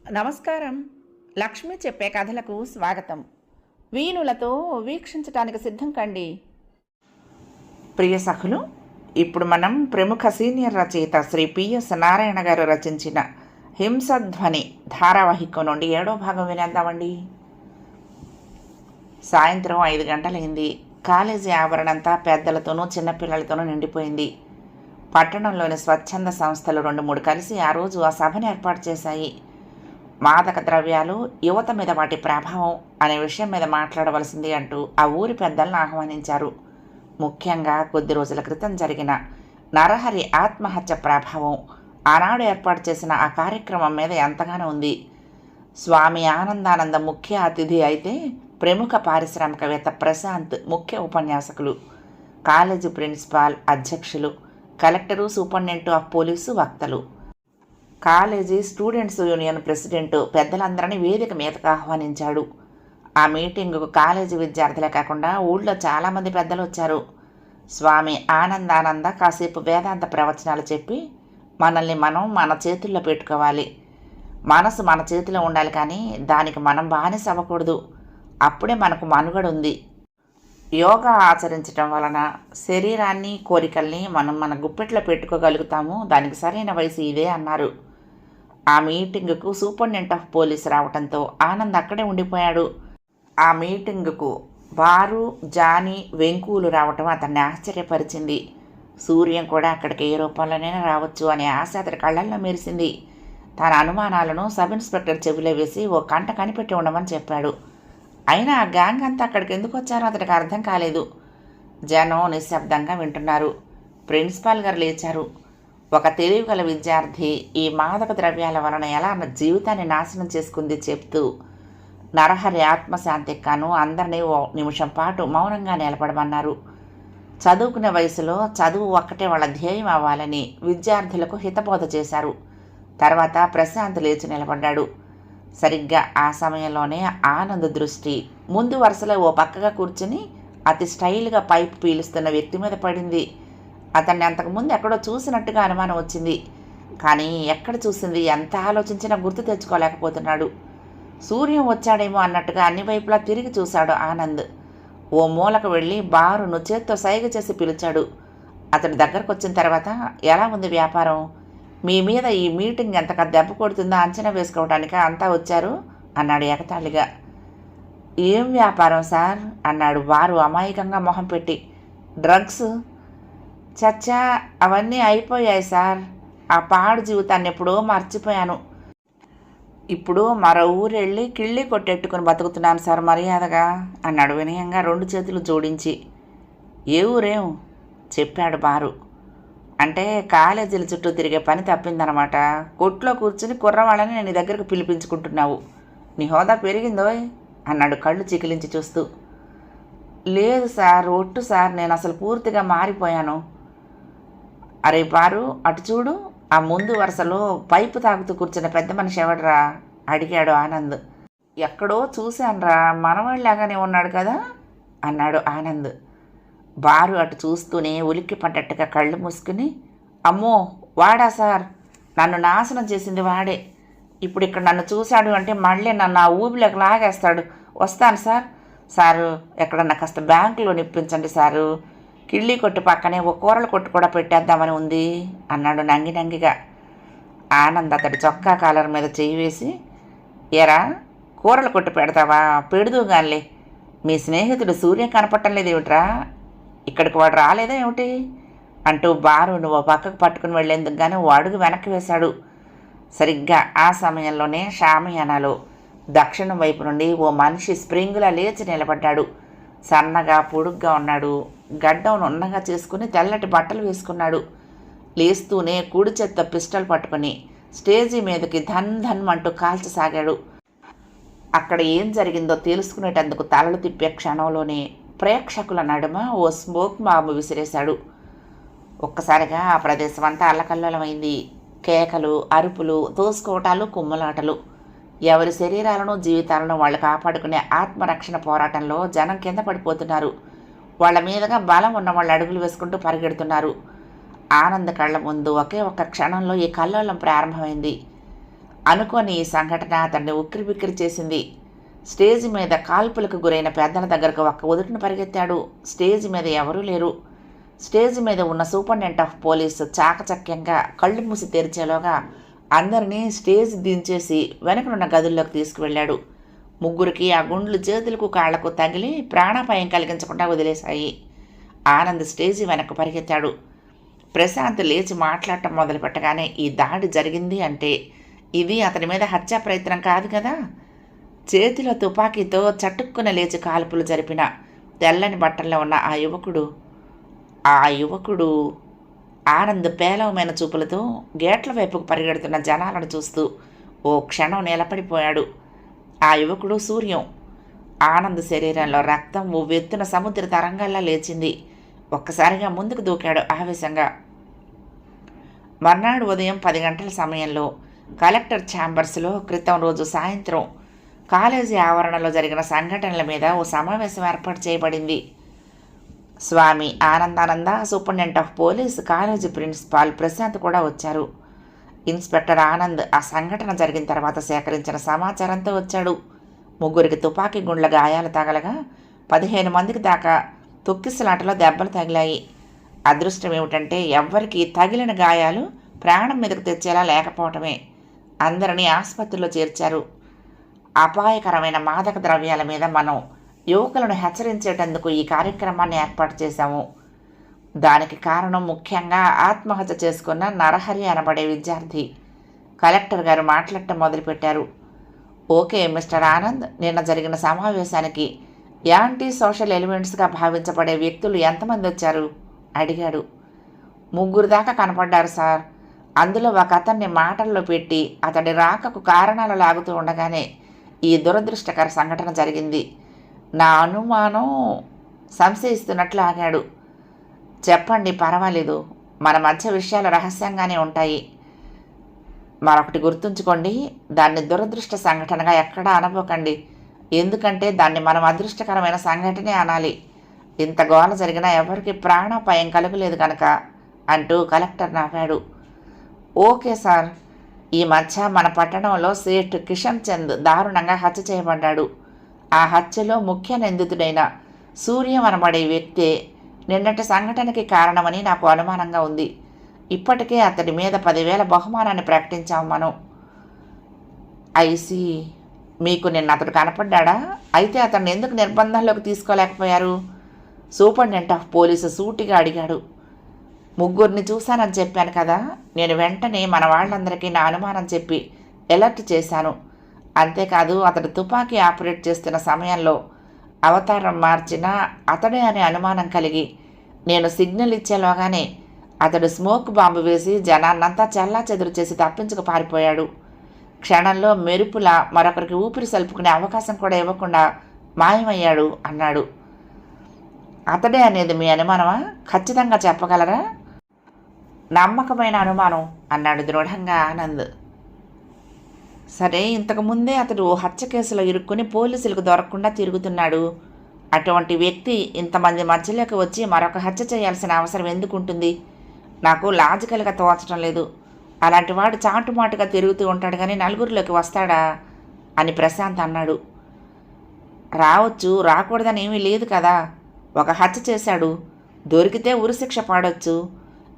నమస్కారం. లక్ష్మి చెప్పే కథలకు స్వాగతం. వీణులతో వీక్షించటానికి సిద్ధం కండి. ప్రియ సఖులు, ఇప్పుడు మనం ప్రముఖ సీనియర్ రచయిత శ్రీ పిఎస్ నారాయణ గారు రచించిన హింసధ్వని ధారావాహికం నుండి 7వ భాగం వినేద్దామండి. సాయంత్రం 5 గంటలైంది. కాలేజీ ఆవరణంతా పెద్దలతోనూ చిన్నపిల్లలతోనూ నిండిపోయింది. పట్టణంలోని స్వచ్ఛంద సంస్థలు 2-3 కలిసి ఆ రోజు ఆ సభను ఏర్పాటు చేశాయి. మాదక ద్రవ్యాలు, యువత మీద వాటి ప్రభావం అనే విషయం మీద మాట్లాడవలసింది అంటూ ఆ ఊరి పెద్దలను ఆహ్వానించారు. ముఖ్యంగా కొద్ది రోజుల క్రితం జరిగిన నరహరి ఆత్మహత్య ప్రభావం ఆనాడు ఏర్పాటు చేసిన ఆ కార్యక్రమం మీద ఎంతగానో ఉంది. స్వామి ఆనందానంద ముఖ్య అతిథి అయితే, ప్రముఖ పారిశ్రామికవేత్త ప్రశాంత్ ముఖ్య ఉపన్యాసకులు, కాలేజీ ప్రిన్సిపాల్, అధ్యక్షులు, కలెక్టరు, సూపరింటెండెంట్ ఆఫ్ పోలీసు వక్తలు, కాలేజీ స్టూడెంట్స్ యూనియన్ ప్రెసిడెంట్ పెద్దలందరినీ వేదిక మీదకు ఆహ్వానించాడు. ఆ మీటింగుకు కాలేజీ విద్యార్థులే కాకుండా ఊళ్ళో చాలామంది పెద్దలు వచ్చారు. స్వామి ఆనందానంద కాసేపు వేదాంత ప్రవచనాలు చెప్పి, మనల్ని మనం మన చేతుల్లో పెట్టుకోవాలి, మనసు మన చేతిలో ఉండాలి, కానీ దానికి మనం బానిస అవ్వకూడదు, అప్పుడే మనకు మనుగడ ఉంది. యోగా ఆచరించడం వలన శరీరాన్ని, కోరికల్ని మనం మన గుప్పెట్లో పెట్టుకోగలుగుతాము, దానికి సరైన వయసు ఇదే అన్నారు. ఆ మీటింగుకు సూపరింటెండెంట్ ఆఫ్ పోలీస్ రావడంతో ఆనంద్ అక్కడే ఉండిపోయాడు. ఆ మీటింగుకు బారు, జానీ, వెంకులు రావటం అతన్ని ఆశ్చర్యపరిచింది. సూర్యం కూడా అక్కడికి ఏ రూపంలోనైనా రావచ్చు అనే ఆశ అతడి కళ్ళల్లో మెరిసింది. తన అనుమానాలను సబ్ ఇన్స్పెక్టర్ చెవిలో వేసి ఓ కంట కనిపెట్టి ఉండమని చెప్పాడు. అయినా ఆ గ్యాంగ్ అంతా అక్కడికి ఎందుకు వచ్చారో అతడికి అర్థం కాలేదు. జనం నిశ్శబ్దంగా వింటున్నారు. ప్రిన్సిపాల్ గారు లేచారు. ఒక తెలివిగల విద్యార్థి ఈ మాదక ద్రవ్యాల వలన ఎలా జీవితాన్ని నాశనం చేసుకుంది చెప్తూ నరహరి ఆత్మశాంతికి కాను అందరినీ ఓ నిమిషం పాటు మౌనంగా నిలబడమన్నారు. చదువుకునే వయసులో చదువు ఒక్కటే వాళ్ళ ధ్యేయం అవ్వాలని విద్యార్థులకు హితబోధ చేశారు. తర్వాత ప్రశాంత్ లేచి నిలబడ్డాడు. సరిగ్గా ఆ సమయంలోనే ఆనంద్ దృష్టి ముందు వరుసలో ఓ పక్కగా కూర్చుని అతి స్టైల్గా పైపు పీలుస్తున్న వ్యక్తి మీద పడింది. అతన్ని అంతకుముందు ఎక్కడో చూసినట్టుగా అనుమానం వచ్చింది, కానీ ఎక్కడ చూసింది, ఎంత ఆలోచించినా గుర్తు తెచ్చుకోలేకపోతున్నాడు. సూర్యం వచ్చాడేమో అన్నట్టుగా అన్ని వైపులా తిరిగి చూశాడు ఆనంద్. ఓ మూలకు వెళ్ళి బారును చేత్తో సైగ చేసి పిలిచాడు. అతడి దగ్గరకు వచ్చిన తర్వాత, ఎలా ఉంది వ్యాపారం? మీ మీద ఈ మీటింగ్ ఎంతగా దెబ్బ కొడుతుందో అంచనా వేసుకోవడానికి అంతా వచ్చారు అన్నాడు ఎగతాళిగా. ఏం వ్యాపారం సార్ అన్నాడు బారు అమాయకంగా మొహం పెట్టి. డ్రగ్స్. చచ్చా, అవన్నీ అయిపోయాయి సార్. ఆ పాడు జీవితాన్ని ఎప్పుడో మర్చిపోయాను. ఇప్పుడు మరో ఊరెళ్ళి కిళ్ళి కొట్టెట్టుకుని బతుకుతున్నాను సార్ మర్యాదగా అన్నాడు వినయంగా 2 చేతులు జోడించి. ఏ ఊరేం చెప్పాడు బారు. అంటే కాలేజీల చుట్టూ తిరిగే పని తప్పిందనమాట. కొట్లో కూర్చుని కుర్రవాళ్ళని నేను దగ్గరకు పిలిపించుకుంటున్నావు. నీ హోదా పెరిగిందోయ్ అన్నాడు కళ్ళు చికిలించి చూస్తూ. లేదు సార్, ఒట్టు సార్, నేను అసలు పూర్తిగా మారిపోయాను. అరే బారు, అటు చూడు, ఆ ముందు వరుసలో పైపు తాగుతూ కూర్చున్న పెద్ద మనిషి ఎవడరా అడిగాడు ఆనంద్. ఎక్కడో చూశానురా, మనవాళ్ళలాగానే ఉన్నాడు కదా అన్నాడు ఆనంద్. బారు అటు చూస్తూనే ఉలిక్కి పడ్డట్టుగా కళ్ళు మూసుకుని, అమ్మో వాడా సార్, నన్ను నాశనం చేసింది వాడే. ఇప్పుడు ఇక్కడ నన్ను చూశాడు అంటే మళ్ళీ నన్ను ఆ ఊబిలోకి లాగేస్తాడు. వస్తాను సార్. సారు, ఎక్కడన్నా కాస్త బ్యాంకులో నిప్పించండి సారు. కిళ్ళీ కొట్టు పక్కనే ఓ కూరల కొట్టు కూడా పెట్టేద్దామని ఉంది అన్నాడు నంగిగా. ఆనంద్ అతడి చొక్కా కాలర్ మీద చేయి వేసి, ఎరా కూరల కొట్టు పెడతావా? పెడుదుగానిలే. మీ స్నేహితుడు సూర్యం కనపట్టం లేదేమిట్రా? ఇక్కడికి వాడు రాలేదా ఏమిటి అంటూ బారు నువ్వు పక్కకు పట్టుకుని వెళ్ళేందుకు కానీ ఓ అడుగు వెనక్కి వేశాడు. సరిగ్గా ఆ సమయంలోనే షామియానాలో దక్షిణం వైపు నుండి ఓ మనిషి స్ప్రింగులా లేచి నిలబడ్డాడు. సన్నగా పొడుగ్గా ఉన్నాడు. గడ్డం నున్నగా చేసుకుని తెల్లటి బట్టలు వేసుకున్నాడు. లేస్తూనే కుడి చేత్తో పిస్టల్ పట్టుకుని స్టేజీ మీదకి ధన్ ధన్ అంటూ కాల్చసాగాడు. అక్కడ ఏం జరిగిందో తెలుసుకునేటందుకు తలలు తిప్పే క్షణంలోనే ప్రేక్షకుల నడుమ ఓ స్మోక్ బాంబు విసిరేశాడు. ఒక్కసారిగా ఆ ప్రదేశం అంతా అల్లకల్లోలమైంది. కేకలు, అరుపులు, తోసుకోవటాలు, కుమ్మలాటలు. ఎవరి శరీరాలను, జీవితాలను వాళ్ళు కాపాడుకునే ఆత్మరక్షణ పోరాటంలో జనం కింద పడిపోతున్నారు. వాళ్ళ మీదుగా బలం ఉన్న వాళ్ళు అడుగులు వేసుకుంటూ పరిగెడుతున్నారు. ఆనంద్ కళ్ళ ముందు ఒకే ఒక్క క్షణంలో ఈ కల్లోలం ప్రారంభమైంది. అనుకోని ఈ సంఘటన అతన్ని ఉక్కిరిబిక్కిరి చేసింది. స్టేజి మీద కాల్పులకు గురైన పెద్దల దగ్గరకు ఒక్క ఉదుటిన పరిగెత్తాడు. స్టేజి మీద ఎవరూ లేరు. స్టేజి మీద ఉన్న సూపరింటెండెంట్ ఆఫ్ పోలీసు చాకచక్యంగా కళ్ళు మూసి తెరిచేలోగా అందరినీ స్టేజ్ దించేసి వెనకనున్న గదుల్లోకి తీసుకువెళ్ళాడు. ముగ్గురికి ఆ గుండ్లు చేతులకు కాళ్లకు తగిలి ప్రాణాపాయం కలిగించకుండా వదిలేశాయి. ఆనంద్ స్టేజి వెనక్కు పరిగెత్తాడు. ప్రశాంత్ లేచి మాట్లాడటం మొదలుపెట్టగానే ఈ దాడి జరిగింది అంటే ఇది అతని మీద హత్యా ప్రయత్నం కాదు కదా. చేతిలో తుపాకీతో చటుక్కున లేచి కాల్పులు జరిపిన తెల్లని బట్టల్లో ఉన్న ఆ యువకుడు ఆనంద్ పేలవమైన చూపులతో గేట్ల వైపుకు పరిగెడుతున్న జనాలను చూస్తూ ఓ క్షణం నిలబడిపోయాడు. ఆ యువకుడు సూర్యం. ఆనంద్ శరీరంలో రక్తం ఉవ్వెత్తున సముద్ర తరంగాల్లా లేచింది. ఒక్కసారిగా ముందుకు దూకాడు ఆవేశంగా. మర్నాడు ఉదయం 10 గంటల సమయంలో కలెక్టర్ ఛాంబర్స్లో క్రితం రోజు సాయంత్రం కాలేజీ ఆవరణలో జరిగిన సంఘటనల మీద ఓ సమావేశం ఏర్పాటు చేయబడింది. Swami Anandananda, superintendent of police, college principal Prashant కూడా వచ్చారు. ఇన్స్పెక్టర్ ఆనంద్ ఆ సంఘటన జరిగిన తర్వాత సేకరించిన సమాచారంతో వచ్చాడు. ముగ్గురికి తుపాకీ గుండ్ల గాయాలు తగలగా 15 మందికి దాకా తొక్కిసలాటలో దెబ్బలు తగిలాయి. అదృష్టం ఏమిటంటే ఎవ్వరికి తగిలిన గాయాలు ప్రాణం మీదకు తెచ్చేలా లేకపోవటమే. అందరినీ ఆసుపత్రిలో చేర్చారు. అపాయకరమైన మాదక ద్రవ్యాల మీద మనం యువకులను హెచ్చరించేటందుకు ఈ కార్యక్రమాన్ని ఏర్పాటు చేశాము. దానికి కారణం ముఖ్యంగా ఆత్మహత్య చేసుకున్న నరహరి అనబడే విద్యార్థి. కలెక్టర్ గారు మాట్లాడటం మొదలుపెట్టారు. ఓకే మిస్టర్ ఆనంద్, నిన్న జరిగిన సమావేశానికి యాంటీ సోషల్ ఎలిమెంట్స్గా భావించబడే వ్యక్తులు ఎంతమంది వచ్చారు అడిగాడు. 3 దాకా కనపడ్డారు సార్. అందులో ఒక అతన్ని మాటల్లో పెట్టి అతడి రాకకు కారణాలు లాగుతూ ఉండగానే ఈ దురదృష్టకర సంఘటన జరిగింది. నా అనుమానం సంశయిస్తున్నట్లు ఆగాడు. చెప్పండి, పర్వాలేదు. మన మధ్య విషయాలు రహస్యంగానే ఉంటాయి. మరొకటి గుర్తుంచుకోండి, దాన్ని దురదృష్ట సంఘటనగా ఎక్కడా అనబోకండి. ఎందుకంటే దాన్ని మనం అదృష్టకరమైన సంఘటనే అనాలి. ఇంత గోల జరిగినా ఎవరికి ప్రాణాపాయం కలుగలేదు కనుక అంటూ కలెక్టర్ నవ్వాడు. Okay sir. ఈ మధ్య మన పట్టణంలో సేఠ్ కిషన్ చంద్ దారుణంగా హత్య చేయబడ్డాడు. ఆ హత్యలో ముఖ్య నిందితుడైన సూర్యం అనబడే వ్యక్తే నిన్నటి సంఘటనకి కారణమని నాకు అనుమానంగా ఉంది. ఇప్పటికే అతడి మీద 10,000 బహుమానాన్ని ప్రకటించాము మనం. ఐసి, మీకు నిన్న అతడు కనపడ్డా? అయితే అతన్ని ఎందుకు నిర్బంధంలోకి తీసుకోలేకపోయారు? సూపరింటెండెంట్ ఆఫ్ పోలీసు సూటిగా అడిగాడు. 3 చూశానని చెప్పాను కదా. నేను వెంటనే మన వాళ్ళందరికీ నా అనుమానం చెప్పి అలర్ట్ చేశాను. అంతేకాదు అతడు తుపాకీ ఆపరేట్ చేస్తున్న సమయంలో అవతారం మార్చిన అతడే అనే అనుమానం కలిగి నేను సిగ్నల్ ఇచ్చేలోగానే అతడు స్మోక్ బాంబు వేసి జనాన్నంతా చెల్లాచెదురు చేసి తప్పించుకు పారిపోయాడు. క్షణంలో మెరుపులా మరొకరికి ఊపిరి సలుపుకునే అవకాశం కూడా ఇవ్వకుండా మాయమయ్యాడు అన్నాడు. అతడే అనేది మీ అనుమానమా? ఖచ్చితంగా చెప్పగలరా? నమ్మకమైన అనుమానం అన్నాడు దృఢంగా ఆనంద్. సరే, ఇంతకుముందే అతడు హత్య కేసులో ఇరుక్కుని పోలీసులకు దొరకకుండా తిరుగుతున్నాడు. అటువంటి వ్యక్తి ఇంతమంది మధ్యలోకి వచ్చి మరొక హత్య చేయాల్సిన అవసరం ఎందుకుంటుంది? నాకు లాజికల్గా తోచడం లేదు. అలాంటి వాడు చాటుమాటుగా తిరుగుతూ ఉంటాడు కానీ నలుగురిలోకి వస్తాడా అని ప్రశాంత్ అన్నాడు. రావచ్చు, రాకూడదని ఏమీ లేదు కదా. ఒక హత్య చేశాడు, దొరికితే ఉరిశిక్ష పడవచ్చు.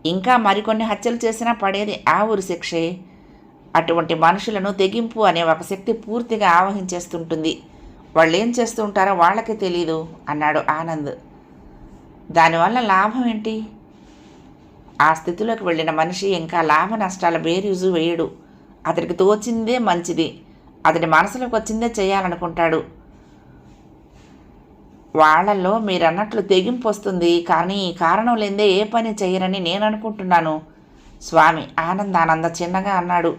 ఇంకా మరికొన్ని హత్యలు చేసినా పడేది ఆ ఉరిశిక్షే. అటువంటి మనుషులను తెగింపు అనే ఒక శక్తి పూర్తిగా ఆవహించేస్తుంటుంది. వాళ్ళు ఏం చేస్తూ ఉంటారో వాళ్ళకే తెలీదు అన్నాడు ఆనంద్. దానివల్ల లాభం ఏంటి? ఆ స్థితిలోకి వెళ్ళిన మనిషి ఇంకా లాభ నష్టాల బేరీజు వేయడు. అతడికి తోచిందే మంచిది, అతడి మనసులోకి వచ్చిందే చేయాలనుకుంటాడు. వాళ్లలో మీరన్నట్లు తెగింపు వస్తుంది, కానీ కారణం లేదే ఏ పని చేయరని నేను అనుకుంటున్నాను స్వామి ఆనందానంద చిన్నగా అన్నాడు.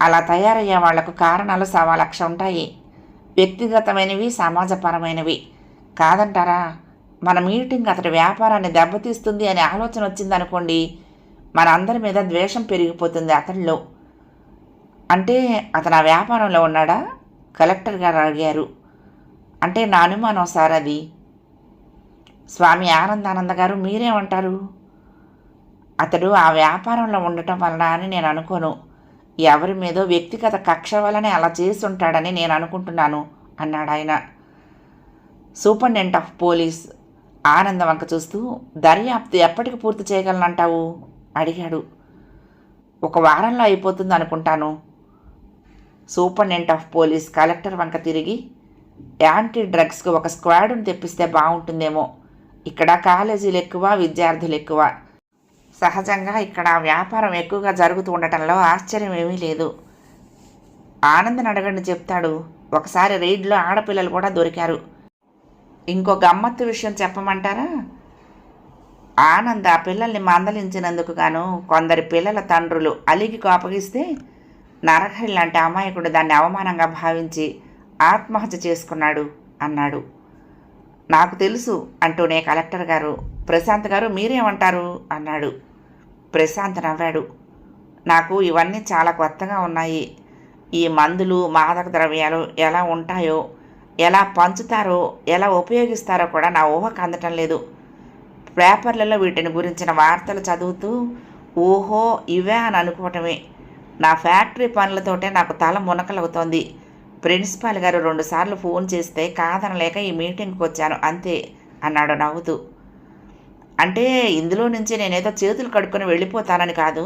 అలా తయారయ్యే వాళ్లకు కారణాలు 1,00,000 ఉంటాయి. వ్యక్తిగతమైనవి, సమాజపరమైనవి. కాదంటారా? మన మీటింగ్ అతడి వ్యాపారాన్ని దెబ్బతీస్తుంది అనే ఆలోచన వచ్చిందనుకోండి, మన అందరి మీద ద్వేషం పెరిగిపోతుంది అతడిలో. అంటే అతను ఆ వ్యాపారంలో ఉన్నాడా? కలెక్టర్ గారు అడిగారు. అంటే నా అనుమానం సార్ అది. స్వామి ఆనందానంద గారు మీరేమంటారు? అతడు ఆ వ్యాపారంలో ఉండటం వలన అని నేను అనుకోను. ఎవరి మీదో వ్యక్తిగత కక్ష వల్లనే అలా చేసి ఉంటాడని నేను అనుకుంటున్నాను అన్నాడు ఆయన. సూపరింటెండెంట్ ఆఫ్ పోలీస్ ఆనందం వంక చూస్తూ, దర్యాప్తు ఎప్పటికి పూర్తి చేయగలనంటావు అడిగాడు. 1 వారంలో అయిపోతుంది అనుకుంటాను. సూపరింటెండెంట్ ఆఫ్ పోలీస్ కలెక్టర్ వంక తిరిగి, యాంటీ డ్రగ్స్కి ఒక స్క్వాడ్ను తెప్పిస్తే బాగుంటుందేమో. ఇక్కడ కాలేజీలు ఎక్కువ, విద్యార్థులు ఎక్కువ. సహజంగా ఇక్కడ వ్యాపారం ఎక్కువగా జరుగుతూ ఉండటంలో ఆశ్చర్యం ఏమీ లేదు. ఆనంద్ని అడగండి చెప్తాడు. ఒకసారి రైడ్లో ఆడపిల్లలు కూడా దొరికారు. ఇంకో గమ్మత్తు విషయం చెప్పమంటారా? ఆనంద్ ఆ పిల్లల్ని మందలించినందుకు గాను కొందరి పిల్లల తండ్రులు అలిగి కోపగిస్తే నరహరి లాంటి అమాయకుడు దాన్ని అవమానంగా భావించి ఆత్మహత్య చేసుకున్నాడు అన్నాడు. నాకు తెలుసు అంటూనే కలెక్టర్ గారు, ప్రశాంత్ గారు మీరేమంటారు అన్నాడు. ప్రశాంత్ నవ్వాడు. నాకు ఇవన్నీ చాలా కొత్తగా ఉన్నాయి. ఈ మందులు, మాదక ద్రవ్యాలు ఎలా ఉంటాయో, ఎలా పంచుతారో, ఎలా ఉపయోగిస్తారో కూడా నా ఊహకు అందటం లేదు. పేపర్లలో వీటిని గురించిన వార్తలు చదువుతూ ఓహో ఇవే అని అనుకోవటమే. నా ఫ్యాక్టరీ పనులతోటే నాకు తల మునకలవుతోంది. ప్రిన్సిపాల్ గారు 2 సార్లు ఫోన్ చేస్తే కాదనలేక ఈ మీటింగ్కి వచ్చాను అంతే అన్నాడు నవ్వుతూ. అంటే ఇందులో నుంచి నేనేదో చేతులు కడుక్కొని వెళ్ళిపోతానని కాదు.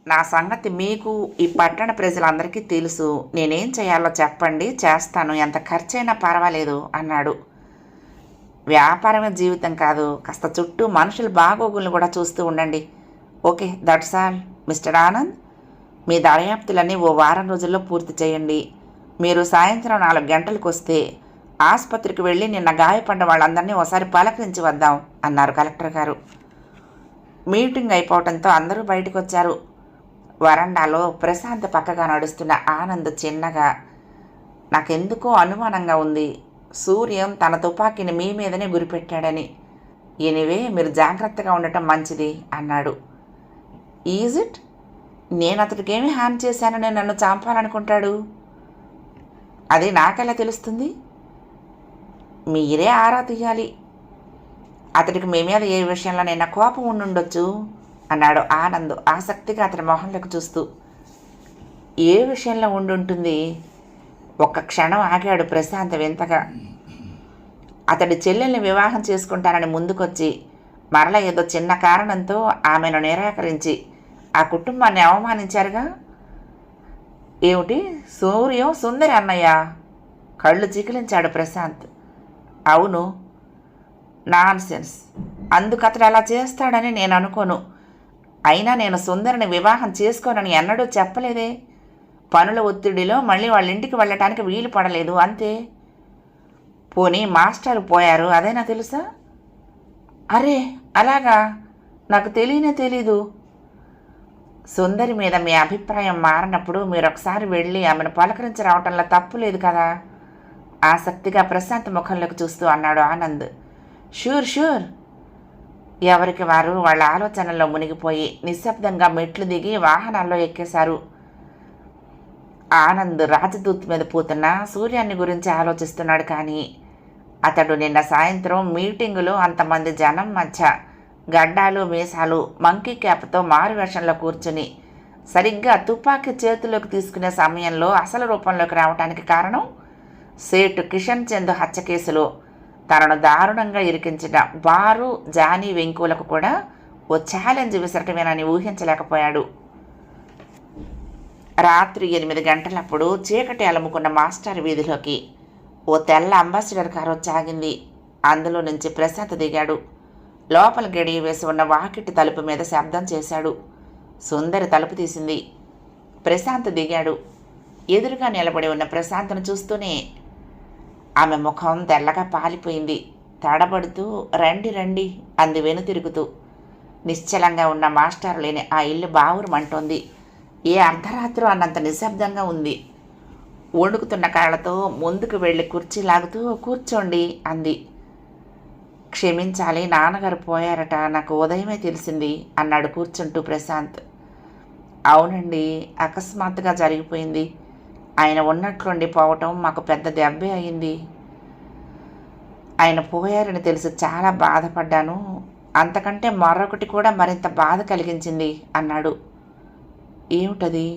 నా సంగతి మీకు, ఈ పట్టణ ప్రజలందరికీ తెలుసు. నేనేం చేయాలో చెప్పండి, చేస్తాను. ఎంత ఖర్చైనా పర్వాలేదు అన్నాడు. వ్యాపారమే జీవితం కాదు, కాస్త చుట్టూ మనుషుల బాగోగులను కూడా చూస్తూ ఉండండి. Okay, that's all. Mister Anand, మీ దర్యాప్తులన్నీ 1 వారం రోజుల్లో పూర్తి చేయండి. మీరు సాయంత్రం 4 గంటలకు వస్తే ఆసుపత్రికి వెళ్ళి నిన్న గాయపడ్డ వాళ్ళందరినీ ఒకసారి పలకరించి వద్దాం అన్నారు కలెక్టర్ గారు. మీటింగ్ అయిపోవడంతో అందరూ బయటకు వచ్చారు. వరండాలో ప్రశాంత్ పక్కగా నడుస్తున్న ఆనంద్ చిన్నగా, నాకెందుకో అనుమానంగా ఉంది. సూర్యం తన తుపాకీని మీ మీదనే గురిపెట్టాడని. ఎనివే మీరు జాగ్రత్తగా ఉండటం మంచిది అన్నాడు. Is it? నేను అతడికి ఏమి హాని చేశానని నన్ను చంపాలనుకుంటాడు? అది నాకెలా తెలుస్తుంది? మీరే ఆరా తీయాలి. అతడికి మీ మీద ఏ విషయంలో నిన్న కోపం ఉండుండొచ్చు అన్నాడు ఆనంద్ ఆసక్తిగా అతని మొహంలోకి చూస్తూ. ఏ విషయంలో ఉండుంటుంది? ఒక్క క్షణం ఆగాడు ప్రశాంత్ వింతగా. అతడి చెల్లెల్ని వివాహం చేసుకుంటానని ముందుకొచ్చి మరలా ఏదో చిన్న కారణంతో ఆమెను నిరాకరించి ఆ కుటుంబాన్ని అవమానించారుగా. ఏమిటి, సూర్యం సుందరి అన్నయ్య? కళ్ళు చికిలించాడు ప్రశాంత్. అవును. నాన్సెన్స్. అందుకతడు అలా చేస్తాడని నేను అనుకోను. అయినా నేను సుందరిని వివాహం చేసుకోనని ఎన్నడూ చెప్పలేదే. పనుల ఒత్తిడిలో మళ్ళీ వాళ్ళ ఇంటికి వెళ్ళటానికి వీలు పడలేదు అంతే. పోనీ మాస్టర్ పోయారు, అదేనా తెలుసా? అరే అలాగా, నాకు తెలీదు. సుందరి మీద మీ అభిప్రాయం మారినప్పుడు మీరు ఒకసారి వెళ్ళి ఆమెను పలకరించి రావటంలో తప్పు లేదు కదా? ఆసక్తిగా ప్రశాంత్ ముఖంలోకి చూస్తూ అన్నాడు ఆనంద్. షూర్. ఎవరికి వారు వాళ్ళ ఆలోచనల్లో మునిగిపోయి నిశ్శబ్దంగా మెట్లు దిగి వాహనాల్లో ఎక్కేశారు. ఆనంద్ రాజదూత్ మీద పోతున్న సూర్యాన్ని గురించి ఆలోచిస్తున్నాడు. కానీ అతడు నిన్న సాయంత్రం మీటింగులో అంతమంది జనం మధ్య గడ్డాలు మీసాలు మంకీ క్యాప్తో మారువేషంలో కూర్చుని సరిగ్గా తుపాకీ చేతిలోకి తీసుకునే సమయంలో అసలు రూపంలోకి రావడానికి కారణం సేటు కిషన్ చంద్ హత్య కేసులో తనను దారుణంగా ఇరికించిన బారు జానీ వెంకులకు కూడా ఓ ఛాలెంజ్ విసరటమేనని ఊహించలేకపోయాడు. రాత్రి 8 గంటలప్పుడు చీకటి అలుముకున్న మాస్టర్ వీధిలోకి ఓ తెల్ల అంబాసిడర్ కారు వచ్చాగింది. అందులో నుంచి ప్రశాంత్ దిగాడు. లోపల గడియ వేసి ఉన్న వాకిటి తలుపు మీద శబ్దం చేశాడు. సుందరి తలుపు తీసింది. ప్రశాంత్ దిగాడు. ఎదురుగా నిలబడి ఉన్న ప్రశాంత్ను చూస్తూనే ఆమె ముఖం తెల్లగా పాలిపోయింది. తడబడుతూ రండి అంది వెనుతిరుగుతూ. నిశ్చలంగా ఉన్న మాస్టర్ లేని ఆ ఇల్లు బావురమంటోంది. ఏ అర్ధరాత్రి అన్నంత నిశ్శబ్దంగా ఉంది. వణుకుతున్న కాళ్ళతో ముందుకు వెళ్ళి కుర్చీ లాగుతూ కూర్చోండి అంది. క్షమించాలి, నాన్నగారు పోయారట, నాకు ఉదయమే తెలిసింది అన్నాడు కూర్చుంటూ ప్రశాంత్. అవునండి, అకస్మాత్తుగా జరిగిపోయింది. ఆయన ఉన్నట్లుండి పోవటం మాకు పెద్ద దెబ్బే అయింది. ఆయన పోయారని తెలిసి చాలా బాధపడ్డాను. అంతకంటే మరొకటి కూడా మరింత బాధ కలిగించింది అన్నాడు. ఏమిటది?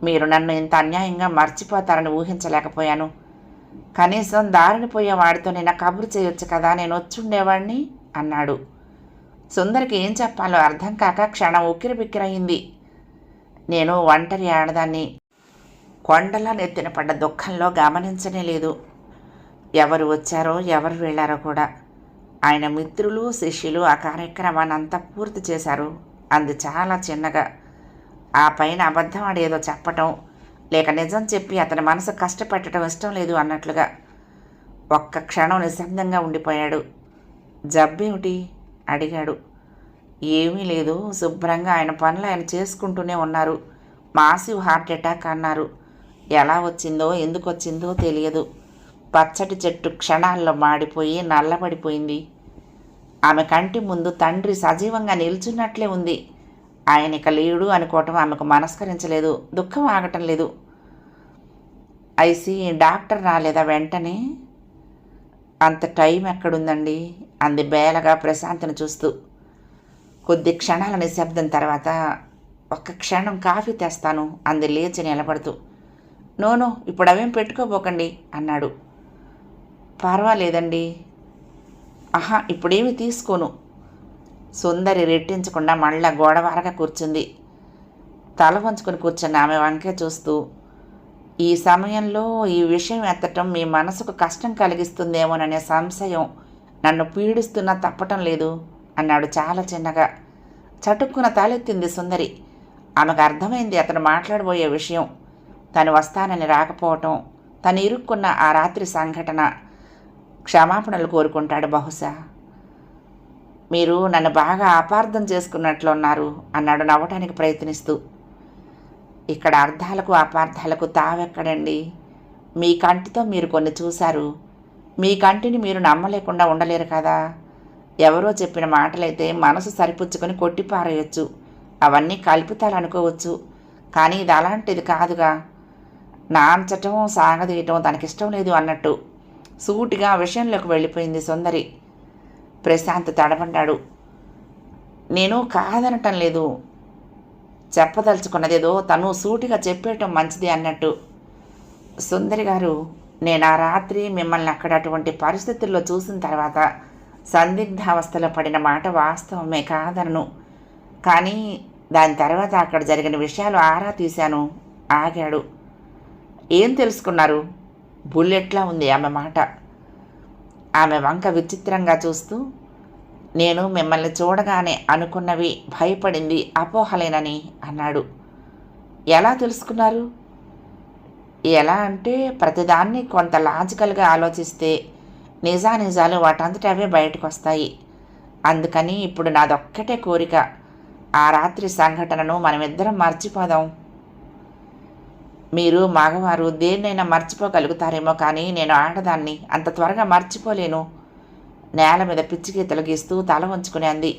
మీరు నన్ను ఇంత అన్యాయంగా మర్చిపోతారని ఊహించలేకపోయాను. కనీసం దారిని పోయే వాడితో నేను కబురు చేయొచ్చు కదా, నేను వచ్చుండేవాడిని అన్నాడు. సుందరికి ఏం చెప్పాలో అర్థం కాక క్షణం ఉక్కిరిబిక్కిరయింది. నేను ఒంటరి ఆడదాన్ని. కొండలా నెత్తిన పడ్డ దుఃఖంలో గమనించనే లేదు. ఎవరు వచ్చారో ఎవరు వెళ్ళారో కూడా. ఆయన మిత్రులు శిష్యులు ఆ కార్యక్రమాన్ని అంతా పూర్తి చేశారు. అంది చాలా చిన్నగా. ఆ పైన అబద్ధం ఆడేదో చెప్పటం, లేక నిజం చెప్పి అతని మనసు కష్టపెట్టడం ఇష్టం లేదు అన్నట్లుగా. ఒక్క క్షణం నిశ్శబ్దంగా ఉండిపోయాడు. జబ్బేమిటి అడిగాడు. ఏమీ లేదు, శుభ్రంగా ఆయన పనులు ఆయన చేసుకుంటూనే ఉన్నారు. మాసివ్ హార్ట్ అటాక్ అన్నారు. ఎలా వచ్చిందో ఎందుకు వచ్చిందో తెలియదు. పచ్చటి చెట్టు క్షణాల్లో మాడిపోయి నల్లబడిపోయింది. ఆమె కంటి ముందు తండ్రి సజీవంగా నిల్చున్నట్లే ఉంది. ఆయన ఇక లేడు అనుకోవటం ఆమెకు మనస్కరించలేదు. దుఃఖం ఆగటం లేదు. ఐసి డాక్టర్ రాలేదా వెంటనే? అంత టైం ఎక్కడుందండి అంది బేలగా ప్రశాంత్ని చూస్తూ. కొద్ది క్షణాల నిశ్శబ్దం తర్వాత, ఒక్క క్షణం కాఫీ తెస్తాను అంది లేచి నిలబడుతూ. నోనో, ఇప్పుడు అవేం పెట్టుకోబోకండి అన్నాడు. పర్వాలేదండి. ఆహా, ఇప్పుడేమి తీసుకోను. సుందరి రెట్టించకుండా మళ్ళా గోడవారగా కూర్చుంది. తల వంచుకొని కూర్చున్న ఆమె వంకే చూస్తూ, ఈ సమయంలో ఈ విషయం ఎత్తటం మీ మనసుకు కష్టం కలిగిస్తుందేమోననే సంశయం నన్ను పీడిస్తున్నా తప్పటం లేదు అన్నాడు చాలా చిన్నగా. చటుక్కున తలెత్తింది సుందరి. ఆమెకు అర్థమైంది అతను మాట్లాడబోయే విషయం. తను వస్తానని రాకపోవటం, తను ఇరుక్కున్న ఆ రాత్రి సంఘటన. క్షమాపణలు కోరుకుంటాడు బహుశా. మీరు నన్ను బాగా అపార్థం చేసుకున్నట్లున్నారు అన్నాడు నవ్వటానికి ప్రయత్నిస్తూ. ఇక్కడ అర్థాలకు అపార్థాలకు తావెక్కడండి. మీ కంటితో మీరు కొన్ని చూశారు. మీ కంటిని మీరు నమ్మలేకుండా ఉండలేరు కదా. ఎవరో చెప్పిన మాటలైతే మనసు సరిపుచ్చుకొని కొట్టిపారేయచ్చు. అవన్నీ కల్పితాలు అనుకోవచ్చు. కానీ ఇది అలాంటిది కాదుగా. నాంచటం సాగదీయటం తనకిష్టం లేదు అన్నట్టు సూటిగా ఆ విషయంలోకి వెళ్ళిపోయింది సుందరి. ప్రశాంత్ తడబడ్డాడు. నేను కాదనటం లేదు. చెప్పదలుచుకున్నదేదో తను సూటిగా చెప్పేయటం మంచిది అన్నట్టు. సుందరి గారు, నేను ఆ రాత్రి మిమ్మల్ని అక్కడ అటువంటి పరిస్థితుల్లో చూసిన తర్వాత సందిగ్ధావస్థలో పడిన మాట వాస్తవమే, కాదనను. కానీ దాని తర్వాత అక్కడ జరిగిన విషయాలు ఆరా తీశాను. ఆగాడు. ఏం తెలుసుకున్నారు? బుల్లెట్లా ఉంది ఆమె మాట. ఆమె వంక విచిత్రంగా చూస్తూ, నేను మిమ్మల్ని చూడగానే అనుకున్నవి భయపడింది అపోహలేనని అన్నాడు. ఎలా తెలుసుకున్నారు? ఎలా అంటే ప్రతిదాన్ని కొంత లాజికల్గా ఆలోచిస్తే నిజానిజాలు వాటంతట అవే బయటకు వస్తాయి. అందుకని ఇప్పుడు నాదొక్కటే కోరిక, ఆ రాత్రి సంఘటనను మనమిద్దరం మర్చిపోదాం. మీరు మగవారు దేన్నైనా మర్చిపోగలుగుతారేమో, కానీ నేను ఆడదాన్ని అంత త్వరగా మర్చిపోలేను. నేల మీద పిచ్చిగీతలు గీస్తూ తల వంచుకుని అంది.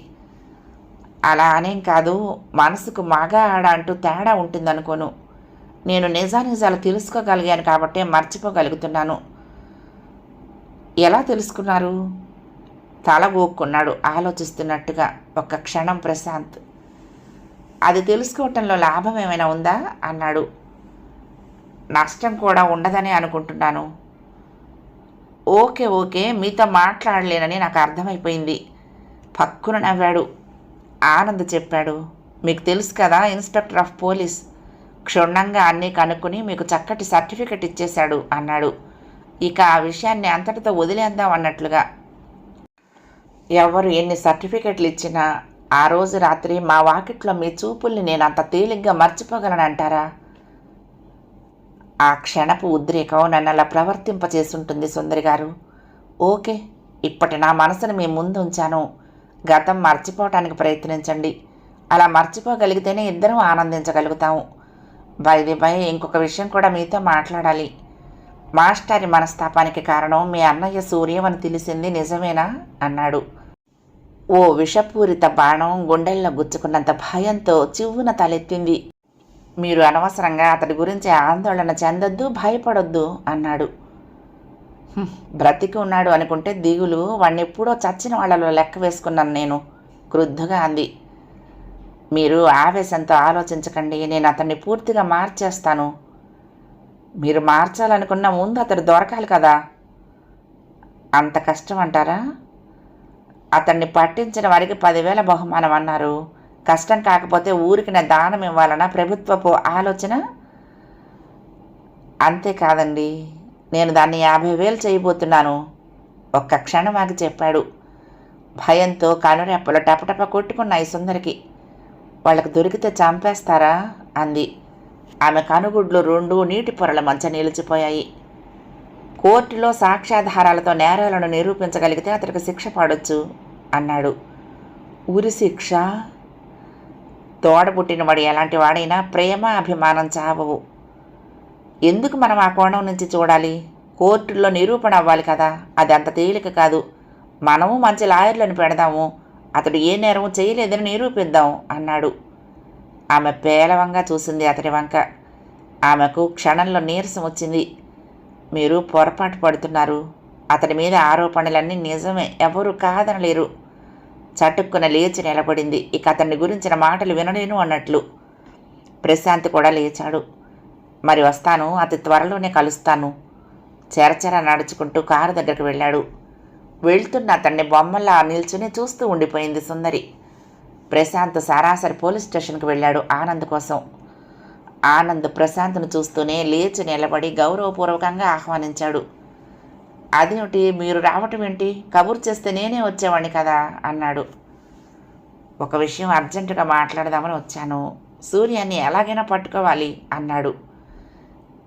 అలా అనేం కాదు, మనసుకు మగ ఆడ అంటూ తేడా ఉంటుందనుకోను. నేను నిజానిజాలు తెలుసుకోగలిగాను కాబట్టే మర్చిపోగలుగుతున్నాను. ఎలా తెలుసుకున్నారు? తల ఊక్కున్నాడు ఆలోచిస్తున్నట్టుగా. ఒక్క క్షణం ప్రశాంత్. అది తెలుసుకోవటంలో లాభం ఏమైనా ఉందా అన్నాడు. నష్టం కూడా ఉండదని అనుకుంటున్నాను. ఓకే, మీతో మాట్లాడలేనని నాకు అర్థమైపోయింది. పక్కున నవ్వాడు. ఆనంద్ చెప్పాడు. మీకు తెలుసు కదా, ఇన్స్పెక్టర్ ఆఫ్ పోలీస్. క్షుణ్ణంగా అన్నీ కనుక్కొని మీకు చక్కటి సర్టిఫికెట్ ఇచ్చేశాడు అన్నాడు. ఇక ఆ విషయాన్ని అంతటితో వదిలేద్దాం అన్నట్లుగా. ఎవరు ఎన్ని సర్టిఫికెట్లు ఇచ్చినా ఆ రోజు రాత్రి మా వాకిట్లో మీ చూపుల్ని నేను అంత తేలిగ్గా మర్చిపోగలనంటారా? ఆ క్షణపు ఉద్రేకం నన్ను అలా ప్రవర్తింపచేస్తుంటుంది సుందరి గారు. ఓకే, ఇప్పటి నా మనసును మీ ముందు ఉంచాను. గతం మర్చిపోవటానికి ప్రయత్నించండి. అలా మర్చిపోగలిగితేనే ఇద్దరం ఆనందించగలుగుతాము. బై ఇంకొక విషయం కూడా మీతో మాట్లాడాలి. మాస్టారి మనస్తాపానికి కారణం మీ అన్నయ్య సూర్యం అని తెలిసింది నిజమేనా అన్నాడు. ఓ విషపూరిత బాణం గుండెల్లో గుచ్చుకున్నంత భయంతో చివ్వున తలెత్తింది. మీరు అనవసరంగా అతడి గురించి ఆందోళన చెందొద్దు, భయపడొద్దు అన్నాడు. బ్రతికి ఉన్నాడు అనుకుంటే దిగులు, వాణ్ణి ఎప్పుడో చచ్చిన వాళ్లలో లెక్క వేసుకున్నాను నేను, క్రుద్ధగా అంది. మీరు ఆవేశంతో ఆలోచించకండి, నేను అతన్ని పూర్తిగా మార్చేస్తాను. మీరు మార్చాలనుకున్న ముందు అతడు దొరకాలి కదా. అంత కష్టం అంటారా? అతన్ని పట్టించిన వారికి 10,000 బహుమానం అన్నారు. కష్టం కాకపోతే ఊరికి నా దానం ఇవ్వాలన్న ప్రభుత్వపు ఆలోచన. అంతేకాదండి, నేను దాన్ని 50,000 చేయబోతున్నాను. ఒక్క క్షణం ఆగి చెప్పాడు. భయంతో కనురెప్పలు టపటప కొట్టుకున్నాయి సుందరికి. వాళ్ళకు దొరికితే చంపేస్తారా అంది. ఆమె కనుగుడ్లు 2 నీటి పొరల మధ్య నిలిచిపోయాయి. కోర్టులో సాక్ష్యాధారాలతో నేరాలను నిరూపించగలిగితే అతనికి శిక్ష పడొచ్చు అన్నాడు. ఉరి శిక్ష? తోడబుట్టినవాడు ఎలాంటి వాడైనా ప్రేమ అభిమానం చావవు. ఎందుకు మనం ఆ కోణం నుంచి చూడాలి? కోర్టుల్లో నిరూపణ అవ్వాలి కదా, అది అంత తేలిక కాదు. మనము మంచి లాయర్లను పెడదాము, అతడు ఏ నేరము చేయలేదని నిరూపిద్దాం అన్నాడు. ఆమె పేలవంగా చూసింది అతడి వంక. ఆమెకు క్షణంలో నీరసం వచ్చింది. మీరు పొరపాటు పడుతున్నారు. అతడి మీద ఆరోపణలన్నీ నిజమే, ఎవరూ కాదనలేరు. చటుక్కున లేచి నిలబడింది. ఇక అతన్ని గురించిన మాటలు వినలేను అన్నట్లు. ప్రశాంత్ కూడా లేచాడు. మరి వస్తాను, అతి త్వరలోనే కలుస్తాను. చెరచెర నడుచుకుంటూ కారు దగ్గరికి వెళ్ళాడు. వెళ్తున్న అతన్ని బొమ్మల్లా నిల్చుని చూస్తూ ఉండిపోయింది సుందరి. ప్రశాంత్ సరాసరి పోలీస్ స్టేషన్కి వెళ్ళాడు ఆనంద్ కోసం. ఆనంద్ ప్రశాంత్ను చూస్తూనే లేచి నిలబడి గౌరవపూర్వకంగా ఆహ్వానించాడు. అదేమిటి, మీరు రావటం ఏంటి? కబురు చేస్తే నేనే వచ్చేవాడిని కదా అన్నాడు. ఒక విషయం అర్జెంటుగా మాట్లాడదామని వచ్చాను. సూర్యాన్ని ఎలాగైనా పట్టుకోవాలి అన్నాడు.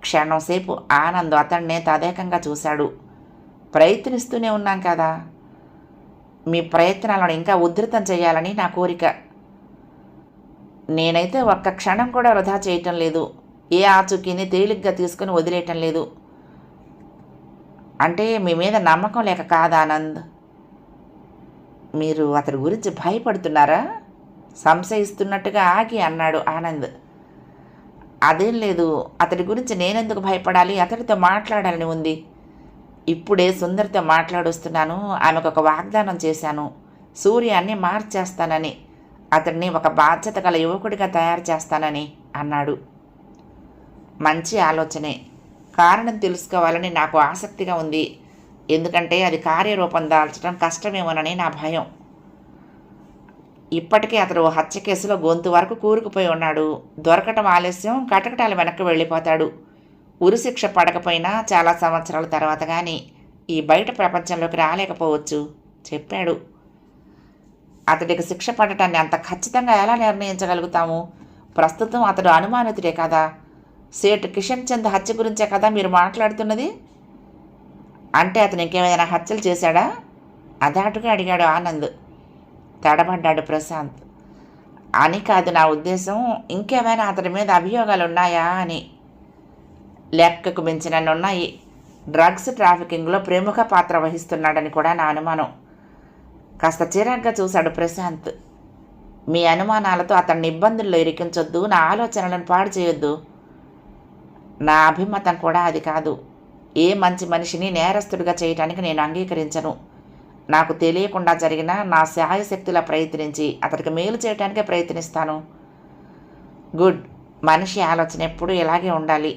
క్షణంసేపు ఆనంద్ అతన్నే తదేకంగా చూశాడు. ప్రయత్నిస్తూనే ఉన్నాం కదా. మీ ప్రయత్నాలను ఇంకా ఉధృతం చేయాలని నా కోరిక. నేనైతే ఒక్క క్షణం కూడా వృధా చేయటం లేదు. ఏ ఆచూకీని తేలిగ్గా తీసుకుని వదిలేయటం లేదు. అంటే మీ మీద నమ్మకం లేక కాదా ఆనంద్? మీరు అతడి గురించి భయపడుతున్నారా? సంశయిస్తున్నట్టుగా ఆగి అన్నాడు ఆనంద్. అదేం లేదు, అతడి గురించి నేనెందుకు భయపడాలి? అతడితో మాట్లాడాలని ఉంది. ఇప్పుడే సుందరితో మాట్లాడొస్తున్నాను. ఆమెకు ఒక వాగ్దానం చేశాను, సూర్యాన్ని మార్చేస్తానని, అతడిని ఒక బాధ్యత గల యువకుడిగా తయారు చేస్తానని అన్నాడు. మంచి ఆలోచనే. కారణం తెలుసుకోవాలని నాకు ఆసక్తిగా ఉంది. ఎందుకంటే అది కార్యరూపం దాల్చడం కష్టమేమోనని నా భయం. ఇప్పటికే అతడు హత్య కేసులో గొంతు వరకు కూరుకుపోయి ఉన్నాడు. దొరకటం ఆలస్యం, కటకటాలు వెనక్కి వెళ్ళిపోతాడు. ఉరిశిక్ష పడకపోయినా చాలా సంవత్సరాల తర్వాత కానీ ఈ బయట ప్రపంచంలోకి రాలేకపోవచ్చు చెప్పాడు. అతడికి శిక్ష పడటాన్ని అంత ఖచ్చితంగా ఎలా నిర్ణయించగలుగుతాము? ప్రస్తుతం అతడు అనుమానితుడే కదా. సేట్ కిషన్ చంద్ హత్య గురించే కదా మీరు మాట్లాడుతున్నది? అంటే అతను ఇంకేమైనా హత్యలు చేశాడా? అదాటుగా అడిగాడు ఆనంద్. తడబడ్డాడు ప్రశాంత్. అని కాదు నా ఉద్దేశం, ఇంకేమైనా అతడి మీద అభియోగాలు ఉన్నాయా అని. లెక్కకు మించినన్నున్నాయి. డ్రగ్స్ ట్రాఫికింగ్లో ప్రముఖ పాత్ర వహిస్తున్నాడని కూడా నా అనుమానం. కాస్త చిరాగ్గా చూశాడు ప్రశాంత్. మీ అనుమానాలతో అతన్ని ఇబ్బందుల్లో ఇరికించొద్దు, నా ఆలోచనలను పాడు చేయొద్దు. నా అభిమతం కూడా అది కాదు. ఏ మంచి మనిషిని నేరస్తుడిగా చేయటానికి నేను అంగీకరించను. నాకు తెలియకుండా జరిగిన నా శాయశక్తులా ప్రయత్నించి అతడికి మేలు చేయటానికే ప్రయత్నిస్తాను. గుడ్. మనిషి ఆలోచన ఎప్పుడూ ఇలాగే ఉండాలి.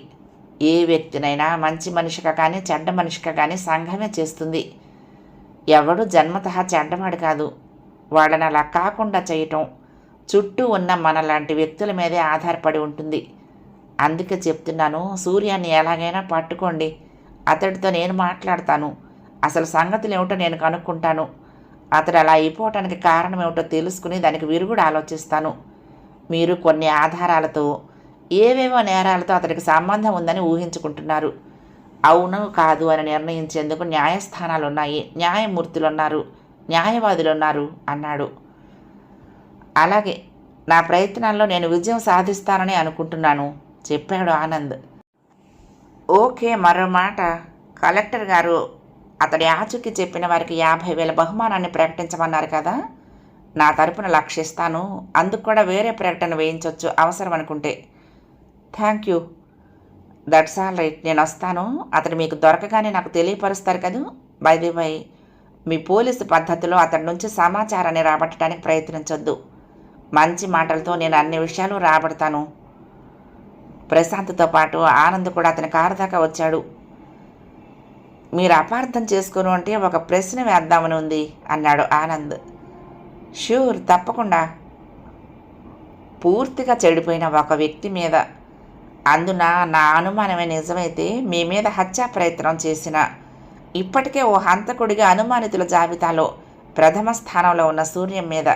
ఏ వ్యక్తినైనా మంచి మనిషిగా కానీ చెడ్డ మనిషిగా కానీ సంఘమే చేస్తుంది. ఎవడు జన్మతః చెడ్డవాడు కాదు. వాళ్ళని అలా కాకుండా చేయటం చుట్టూ ఉన్న మనలాంటి వ్యక్తుల మీదే ఆధారపడి ఉంటుంది. అందుకే చెప్తున్నాను, సూర్యాన్ని ఎలాగైనా పట్టుకోండి. అతడితో నేను మాట్లాడతాను. అసలు సంగతులు ఏమిటో నేను కనుక్కుంటాను. అతడు అలా అయిపోవటానికి కారణం ఏమిటో తెలుసుకుని దానికి విరుగుడు ఆలోచిస్తాను. మీరు కొన్ని ఆధారాలతో ఏవేవో నేరాలతో అతడికి సంబంధం ఉందని ఊహించుకుంటున్నారు. అవును కాదు అని నిర్ణయించేందుకు న్యాయస్థానాలు ఉన్నాయి, న్యాయమూర్తులు ఉన్నారు, న్యాయవాదులు ఉన్నారు అన్నాడు. అలాగే నా ప్రయత్నాల్లో నేను విజయం సాధిస్తానని అనుకుంటున్నాను చెప్పాడు ఆనంద్. ఓకే. మరో మాట, కలెక్టర్ గారు అతడి ఆచూకీ చెప్పిన వారికి 50,000 బహుమానాన్ని ప్రకటించమన్నారు కదా. నా తరపున లక్షిస్తాను. అందుకు కూడా వేరే ప్రకటన వేయించవచ్చు అవసరం అనుకుంటే. Thank you. That's all right. నేను వస్తాను. అతడు మీకు దొరకగానే నాకు తెలియపరుస్తారు కదా. By the by, me police పద్ధతిలో అతడి నుంచి సమాచారాన్ని రాబట్టడానికి ప్రయత్నించొద్దు. మంచి మాటలతో నేను అన్ని విషయాలు రాబడతాను. ప్రశాంత్తో పాటు ఆనంద్ కూడా అతని కారు దాకా వచ్చాడు. మీరు అపార్థం చేసుకోను అంటే ఒక ప్రశ్న వేద్దామని ఉంది అన్నాడు ఆనంద్. ష్యూర్, తప్పకుండా. పూర్తిగా చెడిపోయిన ఒక వ్యక్తి మీద, అందున నా అనుమానమే నిజమైతే మీ మీద హత్యా ప్రయత్నం చేసిన ఇప్పటికే ఓ హంతకుడిగా అనుమానితుల జాబితాలో ప్రథమ స్థానంలో ఉన్న సూర్యం మీద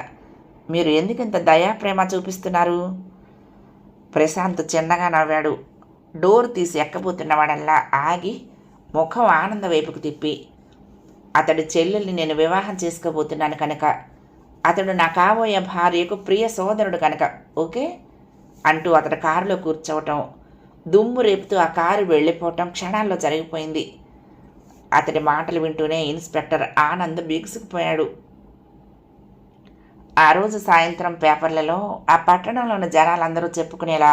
మీరు ఎందుకింత దయాప్రేమ చూపిస్తున్నారు? ప్రశాంత్ చిన్నగా నవ్వాడు. డోర్ తీసి ఎక్కబోతున్నవాడల్లా ఆగి ముఖం ఆనంద వైపుకు తిప్పి, అతడి చెల్లెల్ని నేను వివాహం చేసుకోబోతున్నాను కనుక, అతడు నా కాబోయే భార్యకు ప్రియ సోదరుడు కనుక ఓకే అంటూ అతడు కారులో కూర్చోవటం, దుమ్ము రేపుతూ ఆ కారు వెళ్ళిపోవటం క్షణాల్లో జరిగిపోయింది. అతడి మాటలు వింటూనే ఇన్స్పెక్టర్ ఆనంద్ బిగుసుకుపోయాడు. ఆ రోజు సాయంత్రం పేపర్లలో ఆ పట్టణంలోని జనాలందరూ చెప్పుకునేలా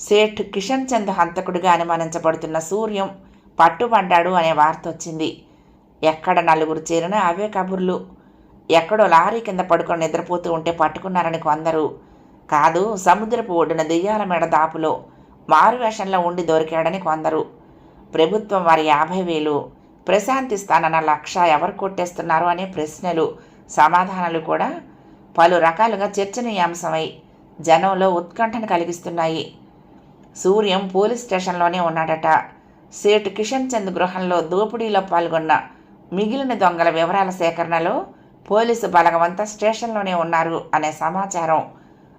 సేఠ్ కిషన్ చంద్ హంతకుడిగా అనుమానించబడుతున్న సూర్యం పట్టుబడ్డాడు అనే వార్త వచ్చింది. ఎక్కడ నలుగురు చేరినా అవే కబుర్లు. ఎక్కడో లారీ కింద పడుకొని నిద్రపోతూ ఉంటే పట్టుకున్నారని కొందరు, కాదు సముద్రపు ఒడ్డున దెయ్యాల మేడ దాపులో మారువేషంలో ఉండి దొరికాడని కొందరు. ప్రభుత్వం వారి 50,000 ప్రశాంత్ ఇస్తానన్న 1,00,000 ఎవరు కొట్టేస్తున్నారు అనే ప్రశ్నలు, సమాధానాలు కూడా పలు రకాలుగా చర్చనీయాంశమై జనంలో ఉత్కంఠను కలిగిస్తున్నాయి. సూర్యం పోలీస్ స్టేషన్లోనే ఉన్నాడట. సేఠ్ కిషన్ చంద్ గృహంలో దోపిడీలో పాల్గొన్న మిగిలిన దొంగల వివరాల సేకరణలో పోలీసు బలగమంతా స్టేషన్లోనే ఉన్నారు అనే సమాచారం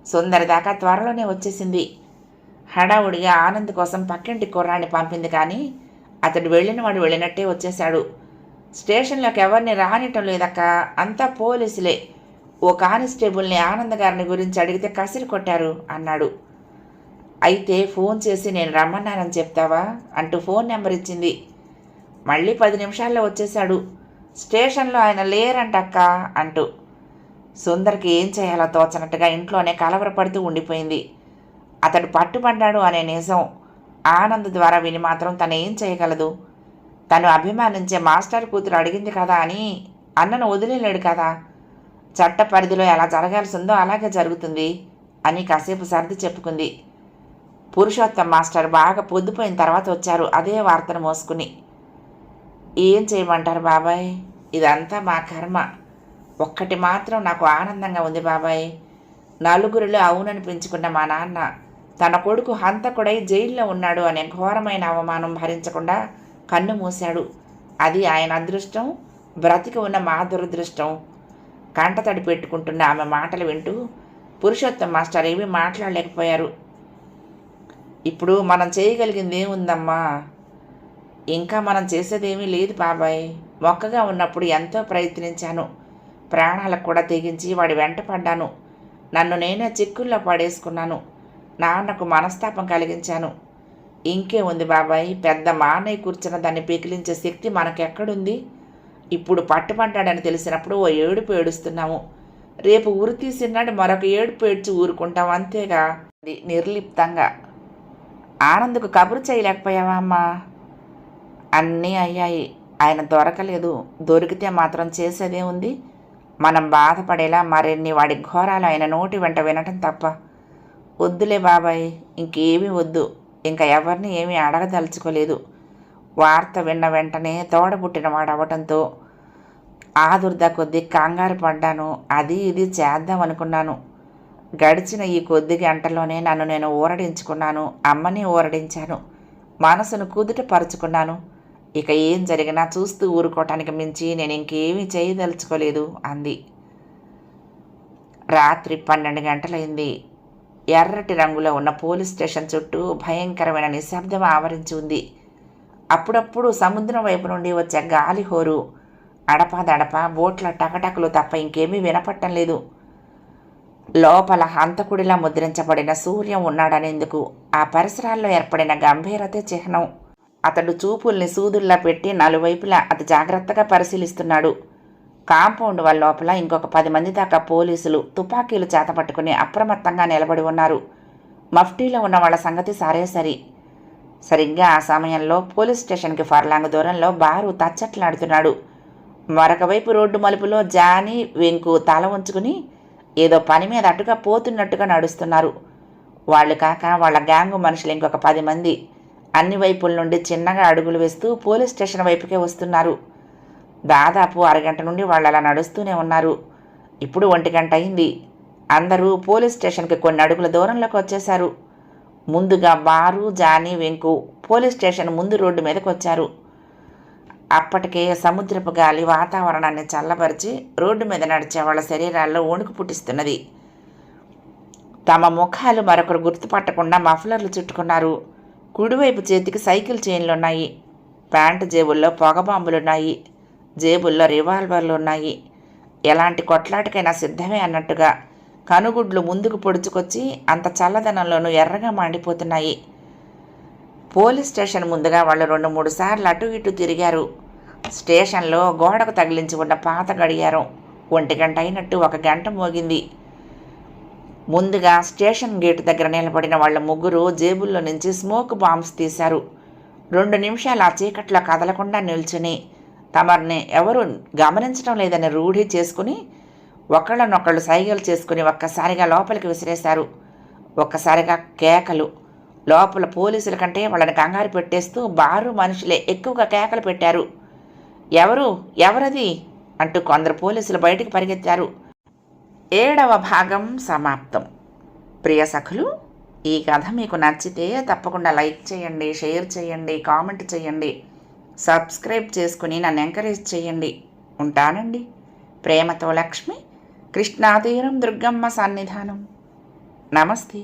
సుందరి దాకా త్వరలోనే వచ్చేసింది. హడావుడిగా ఆనంద్ కోసం పక్కింటి కుర్రాన్ని పంపింది, కానీ అతడు వెళ్ళినవాడు వెళ్ళినట్టే వచ్చేశాడు. స్టేషన్లోకి ఎవరిని రానిటం లేదక్క, అంతా పోలీసులే. ఓ కానిస్టేబుల్ని ఆనంద్ గారిని గురించి అడిగితే కసిరి కొట్టారు అన్నాడు. అయితే ఫోన్ చేసి నేను రమ్మన్నానని చెప్తావా అంటూ ఫోన్ నెంబర్ ఇచ్చింది. మళ్ళీ 10 నిమిషాల్లో వచ్చేశాడు. స్టేషన్లో ఆయన లేరంటక్క అంటూ. సుందర్కి ఏం చేయాలో తోచనట్టుగా ఇంట్లోనే కలవరపడుతూ ఉండిపోయింది. అతడు పట్టుబడ్డాడు అనే నిజం ఆనంద్ ద్వారా విని మాత్రం తను ఏం చేయగలదు? తను అభిమానించే మాస్టర్ కూతురు అడిగింది కదా అని అన్నను వదిలేలేడు కదా. చట్ట పరిధిలో ఎలా జరగాల్సిందో అలాగే జరుగుతుంది అని కాసేపు సర్ది చెప్పుకుంది. పురుషోత్తం మాస్టర్ బాగా పొద్దుపోయిన తర్వాత వచ్చారు అదే వార్తను మోసుకుని. ఏం చేయమంటారు బాబాయ్, ఇదంతా మా కర్మ. ఒక్కటి మాత్రం నాకు ఆనందంగా ఉంది బాబాయ్. నలుగురిలో అవుననిపించుకున్న మా నాన్న తన కొడుకు హంతకుడై జైల్లో ఉన్నాడు అనే ఘోరమైన అవమానం భరించకుండా కన్ను మూశాడు. అది ఆయన అదృష్టం, బ్రతికి ఉన్న మా దురదృష్టం. కంటతడి పెట్టుకుంటున్న ఆమె మాటలు వింటూ పురుషోత్తం మాస్టర్ ఏమీ మాట్లాడలేకపోయారు. ఇప్పుడు మనం చేయగలిగింది ఏముందమ్మా? ఇంకా మనం చేసేదేమీ లేదు బాబాయ్. మొక్కగా ఉన్నప్పుడు ఎంతో ప్రయత్నించాను. ప్రాణాలకు కూడా తెగించి వాడి వెంట పడ్డాను. నన్ను నేనే చిక్కుల్లో పడేసుకున్నాను. నాన్నకు మనస్తాపం కలిగించాను. ఇంకే ఉంది బాబాయ్, పెద్ద మానయ్య కూర్చున్న దాన్ని పెకిలించే శక్తి మనకెక్కడుంది? ఇప్పుడు పట్టుబడ్డాడని తెలిసినప్పుడు ఓ ఏడుపు ఏడుస్తున్నాము. రేపు ఉరి తీసినాడు మరొక ఏడుపు ఏడ్చి ఊరుకుంటాం, అంతేగా. నిర్లిప్తంగా. ఆనంద్కు కబురు చేయలేకపోయావా అమ్మా? అన్నీ అయ్యాయి. ఆయన దొరకలేదు. దొరికితే మాత్రం చేసేదే ఉంది? మనం బాధపడేలా మరిన్ని వాడి ఘోరాలు ఆయన నోటి వెంట వినటం తప్ప. వద్దులే బాబాయ్, ఇంకేమీ వద్దు. ఇంకా ఎవరిని ఏమీ అడగదలుచుకోలేదు. వార్త విన్న వెంటనే తోడబుట్టిన వాడు అవ్వటంతో ఆదుర్ద కొద్దీ కంగారు పడ్డాను. అది ఇది చేద్దామనుకున్నాను. గడిచిన ఈ కొద్ది గంటల్లోనే నన్ను నేను ఊరడించుకున్నాను. అమ్మని ఊరడించాను. మనసును కుదుట పరుచుకున్నాను. ఇక ఏం జరిగినా చూస్తూ ఊరుకోవటానికి మించి నేను ఇంకేమీ చేయదలుచుకోలేదు అంది. రాత్రి 12 గంటలైంది. ఎర్రటి రంగులో ఉన్న పోలీస్ స్టేషన్ చుట్టూ భయంకరమైన నిశ్శబ్దం ఆవరించి ఉంది. అప్పుడప్పుడు సముద్రం వైపు నుండి వచ్చే గాలి హోరు, అడపాదడప బోట్ల టకటకులు తప్ప ఇంకేమీ వినపట్టం లేదు. లోపల హంతకుడిలా ముద్రించబడిన సూర్యం ఉన్నాడనేందుకు ఆ పరిసరాల్లో ఏర్పడిన గంభీరతే చిహ్నం. అతడు చూపుల్ని సూదుల్లా పెట్టి నలువైపులా అతి జాగ్రత్తగా పరిశీలిస్తున్నాడు. కాంపౌండ్ వాళ్ళ లోపల ఇంకొక 10 మంది దాకా పోలీసులు తుపాకీలు చేతపట్టుకుని అప్రమత్తంగా నిలబడి ఉన్నారు. మఫ్టీలో ఉన్న వాళ్ళ సంగతి సరే. సరిగ్గా ఆ సమయంలో పోలీస్ స్టేషన్కి ఫర్లాంగ్ దూరంలో బారు తచ్చట్లాడుతున్నాడు. మరొక వైపు రోడ్డు మలుపులో జానీ వెంకు తల ఉంచుకుని ఏదో పని మీద అటుగా పోతున్నట్టుగా నడుస్తున్నారు. వాళ్ళు కాక వాళ్ళ గ్యాంగు మనుషులు ఇంకొక 10 మంది అన్ని వైపుల నుండి చిన్నగా అడుగులు వేస్తూ పోలీస్ స్టేషన్ వైపుకే వస్తున్నారు. దాదాపు అరగంట నుండి వాళ్ళు అలా నడుస్తూనే ఉన్నారు. ఇప్పుడు 1 గంట అయింది. అందరూ పోలీస్ స్టేషన్కి కొన్ని అడుగుల దూరంలోకి వచ్చేశారు. ముందుగా బారు, జానీ, వెంకు పోలీస్ స్టేషన్ ముందు రోడ్డు మీదకి వచ్చారు. అప్పటికే సముద్రపు గాలి వాతావరణాన్ని చల్లబరిచి రోడ్డు మీద నడిచే వాళ్ళ శరీరాల్లో వణుకు పుట్టిస్తున్నది. తమ ముఖాలు మరొకరు గుర్తుపట్టకుండా మఫ్లర్లు చుట్టుకున్నారు. కుడివైపు చేతికి సైకిల్ చైన్లున్నాయి. ప్యాంటు జేబుల్లో పొగబాంబులున్నాయి. జేబుల్లో రివాల్వర్లు ఉన్నాయి. ఎలాంటి కొట్లాటకైనా సిద్ధమే అన్నట్టుగా కనుగుడ్లు ముందుకు పొడుచుకొచ్చి అంత చల్లదనంలోనూ ఎర్రగా మండిపోతున్నాయి. పోలీస్ స్టేషన్ ముందుగా వాళ్ళు 2-3 సార్లు అటు ఇటు తిరిగారు. స్టేషన్లో గోడకు తగిలించి ఉన్న పాత గడియారం 1 గంట అయినట్టు 1 గంట మోగింది. ముందుగా స్టేషన్ గేటు దగ్గర నిలబడిన వాళ్ళ ముగ్గురు జేబుల్లో నుంచి స్మోక్ బాంబ్స్ తీశారు. 2 నిమిషాలు ఆ చీకట్లో కదలకుండా నిల్చుని తమర్ని ఎవరు గమనించడం లేదని రూఢి చేసుకుని ఒకళ్ళనొకళ్ళు సైగలు చేసుకుని ఒక్కసారిగా లోపలికి విసిరేశారు. ఒక్కసారిగా కేకలు. లోపల పోలీసుల కంటే వాళ్ళని కంగారు పెట్టేస్తూ బారు మనుషులే ఎక్కువగా కేకలు పెట్టారు. ఎవరది అంటూ కొందరు పోలీసులు బయటికి పరిగెత్తారు. 7వ భాగం సమాప్తం. ప్రియ సఖులు, ఈ కథ మీకు నచ్చితే తప్పకుండా లైక్ చేయండి, షేర్ చేయండి, కామెంట్ చేయండి, సబ్స్క్రైబ్ చేసుకుని నన్ను ఎంకరేజ్ చేయండి. ఉంటానండి. ప్రేమతో లక్ష్మి, కృష్ణాతీరం దుర్గమ్మ సన్నిధానం. నమస్తే.